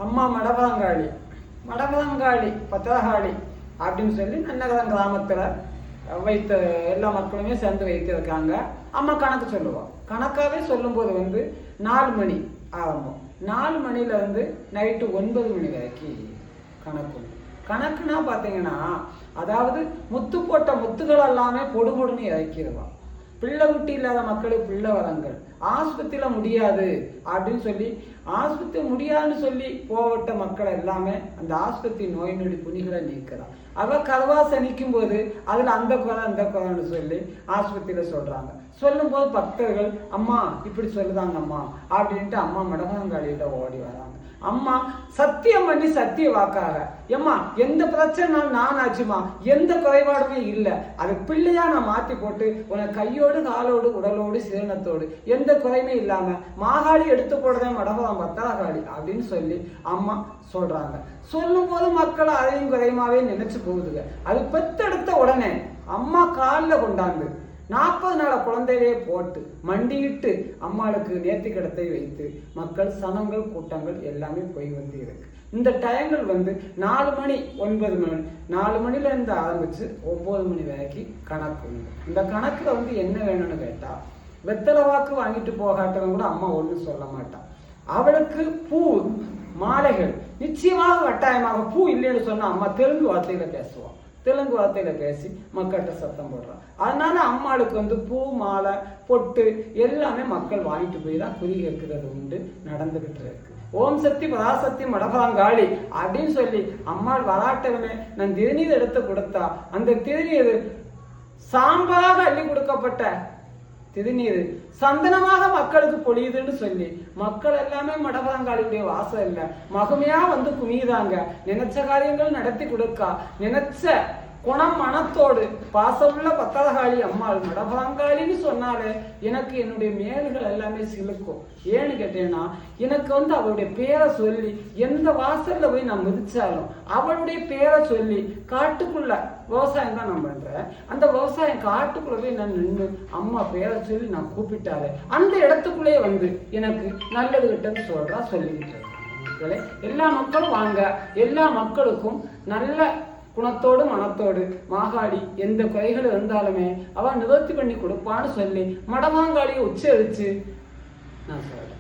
அம்மா மடவலங்காளி மடவலங்காளி பத்திரகாளி அப்படின்னு சொல்லி நன்னகரம் கிராமத்தில் வைத்த எல்லா மக்களுமே சேர்ந்து வைத்திருக்காங்க. அம்மா கணக்கு சொல்லுவோம். கணக்காகவே சொல்லும்போது 4 மணி ஆரம்பம். 4 மணிலேருந்து நைட்டு 9 மணி வரைக்கும் கணக்குன்னா பார்த்தீங்கன்னா, அதாவது முத்து போட்ட முத்துகள் எல்லாமே பொடுபொடுன்னு இறக்கிடுவான். பிள்ளை குட்டி இல்லாத மக்களுக்கு பிள்ளை வரங்கள், ஆஸ்பத்திரியில முடியாது அப்படின்னு சொல்லி ஆஸ்பத்திரி முடியாதுன்னு சொல்லி போகட்ட மக்கள் எல்லாமே அந்த ஆஸ்பத்திரி நோய் நொடி புனிகளை நீக்கிறான். அவ கருவாசை நிற்கும் போது அதுல அந்த குறைன்னு சொல்லி ஆஸ்பத்திரியில சொல்றாங்க. சொல்லும் போது பக்தர்கள் அம்மா இப்படி சொல்லுதாங்க அம்மா அப்படின்ட்டு அம்மா மடகாங்காளிகிட்ட ஓடி வராங்க. அம்மா சத்தியம் பண்ணி சத்திய வாக்காக, எம்மா எந்த பிரச்சனைனாலும் நான் ஆச்சுமா, எந்த குறைபாடுமே இல்லை, அது பிள்ளையா நான் மாத்தி போட்டு உனக்கு கையோடு காலோடு உடலோடு சீரணத்தோடு எந்த குறையுமே இல்லாம மாகாளி எடுத்து போடுறேன் மடகம் பத்திரகாளி அப்படின்னு சொல்லி அம்மா சொல்றாங்க. சொல்லும் போது மக்கள் அதையும் குறையுமாவே நினைச்சு போகுதுங்க. அது பெத்தெடுத்த உடனே அம்மா காலில் கொண்டாந்து 40 நாள குழந்தையே போட்டு மண்டியிட்டு அம்மாளுக்கு நேர்த்திக்கடத்தை வைத்து மக்கள் சனங்கள் கூட்டங்கள் எல்லாமே போய் வந்து இருக்கு. இந்த டயங்கள் 4 மணி 9 மணி 4 மணில இருந்து ஆரம்பிச்சு 9 மணி வரைக்கும் கணக்கு உண்டு. இந்த கணக்குல என்ன வேணும்னு கேட்டா, வெத்தலை வாக்கு வாங்கிட்டு போகாட்டவங்க கூட அம்மா ஒன்றும் சொல்ல மாட்டான். அவளுக்கு பூ மாலைகள் நிச்சயமாக கட்டாயமாக, பூ இல்லைன்னு சொன்னா அம்மா தெலுங்கு வார்த்தையில பேசுவான். தெலுங்கு வார்த்தையில பேசி மக்கள்கிட்ட சத்தம் போடுறான். அதனால அம்மாளுக்கு பூ மாலை பொட்டு எல்லாமே மக்கள் வாங்கிட்டு போய் தான் குறி கேட்கிறது உண்டு, நடந்துகிட்டு இருக்கு. ஓம் சக்தி பராசக்தி மடகாங்காளி அப்படின்னு சொல்லி அம்மாள் வராட்டவனே நான் திருநீர் எடுத்து கொடுத்தா அந்த திருநீர் சாம்பாக அள்ளி கொடுக்கப்பட்ட திருநீர் சந்தனமாக மக்களுக்கு பொழியுதுன்னு சொல்லி மக்கள் எல்லாமே மடகாங்காளியுடைய வாசம் இல்லை மகமையா குமியுதாங்க. நினைச்ச காரியங்கள் நடத்தி கொடுக்கா. நினைச்ச குணம் மனத்தோடு பாசமுள்ள பத்திரகாளி அம்மாள் மடகாங்காளின்னு சொன்னாலே எனக்கு என்னுடைய மேல்கள் எல்லாமே சிலுக்கும். ஏன்னு கேட்டேன்னா, எனக்கு அவளுடைய பேரை சொல்லி எந்த வாசல்ல போய் நான் மிதிச்சாலும் அவளுடைய பேரை சொல்லி காட்டுக்குள்ள விவசாயம் தான் நான் பண்றேன். அந்த விவசாயம் காட்டுக்குள்ள போய் நான் நின்று அம்மா பேரை சொல்லி நான் கூப்பிட்டாலே அந்த இடத்துக்குள்ளே எனக்கு நல்லது கிட்டன்னு சொல்லிக்கிட்டு மக்களே. எல்லா மக்களும் வாங்க, எல்லா மக்களுக்கும் நல்ல குணத்தோடு மனத்தோடு மாகாளி எந்த குறைகள் இருந்தாலுமே அவ நிவர்த்தி பண்ணி கொடுப்பான்னு சொல்லி மடமாங்காளியை உச்சரிச்சு நான் சொல்றேன்.